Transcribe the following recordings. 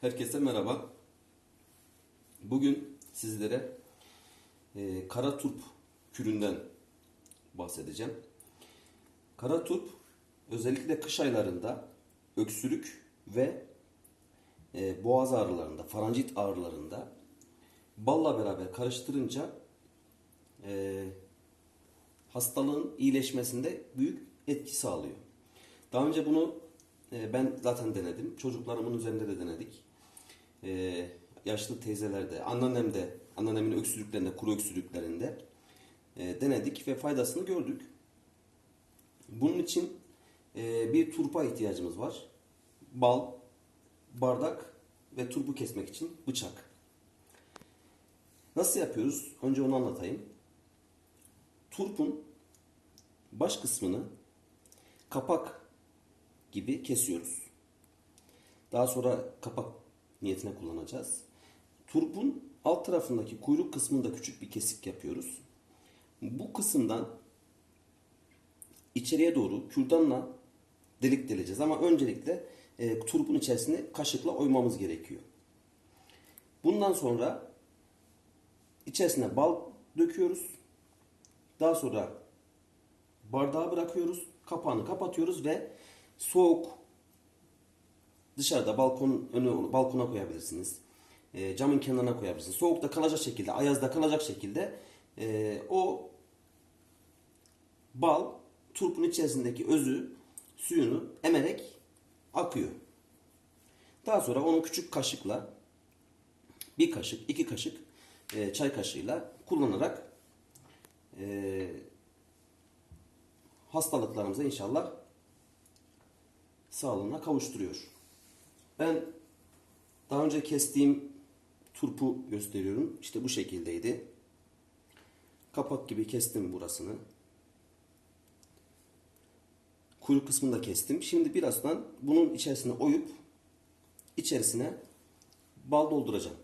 Herkese merhaba. Bugün sizlere kara turp küründen bahsedeceğim. Kara turp özellikle kış aylarında öksürük ve boğaz ağrılarında, faranjit ağrılarında balla beraber karıştırınca hastalığın iyileşmesinde büyük etki sağlıyor. Daha önce bunu ben zaten denedim. Çocuklarımın üzerinde de denedik. Yaşlı teyzelerde, anneannemin öksürüklerinde, kuru öksürüklerinde denedik ve faydasını gördük. Bunun için bir turpa ihtiyacımız var. Bal, bardak ve turpu kesmek için bıçak. Nasıl yapıyoruz? Önce onu anlatayım. Turpun baş kısmını kapak gibi kesiyoruz. Daha sonra kapak niyetine kullanacağız. Turpun alt tarafındaki kuyruk kısmında küçük bir kesik yapıyoruz. Bu kısımdan içeriye doğru kürdanla delik deleceğiz. Ama öncelikle turpun içerisine kaşıkla oymamız gerekiyor. Bundan sonra içerisine bal döküyoruz. Daha sonra bardağa bırakıyoruz. Kapağını kapatıyoruz ve soğuk dışarıda balkona koyabilirsiniz. Camın kenarına koyabilirsiniz. Soğukta kalacak şekilde, ayazda kalacak şekilde o bal turpun içerisindeki özü, suyunu emerek akıyor. Daha sonra onu küçük kaşıkla bir kaşık, iki kaşık çay kaşığıyla kullanarak hastalıklarımıza inşallah sağlığına kavuşturuyor. Ben daha önce kestiğim turpu gösteriyorum. İşte bu şekildeydi. Kapak gibi kestim burasını. Kuyruk kısmını da kestim. Şimdi birazdan bunun içerisine oyup içerisine bal dolduracağım.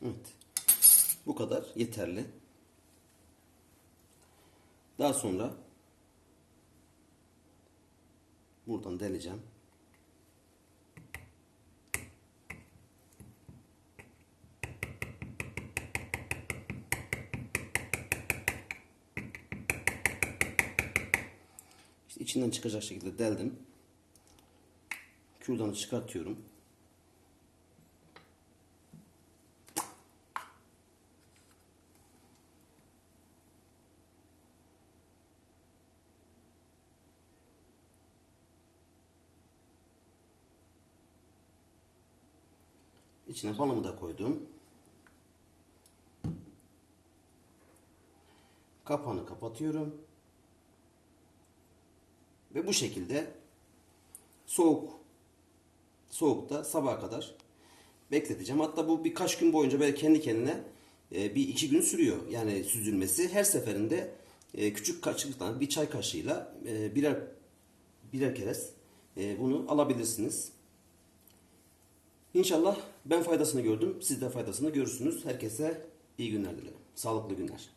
Evet. Bu kadar yeterli. Daha sonra buradan deleceğim. İşte içinden çıkacak şekilde deldim. Kürdanı çıkartıyorum. İçine balımı da koydum. Kapağını kapatıyorum. Ve bu şekilde soğukta sabaha kadar bekleteceğim. Hatta bu birkaç gün boyunca böyle kendi kendine bir iki gün sürüyor. Yani süzülmesi. Her seferinde küçük kaşıktan bir çay kaşığıyla birer kere bunu alabilirsiniz. İnşallah ben faydasını gördüm. Siz de faydasını görürsünüz. Herkese iyi günler dilerim. Sağlıklı günler.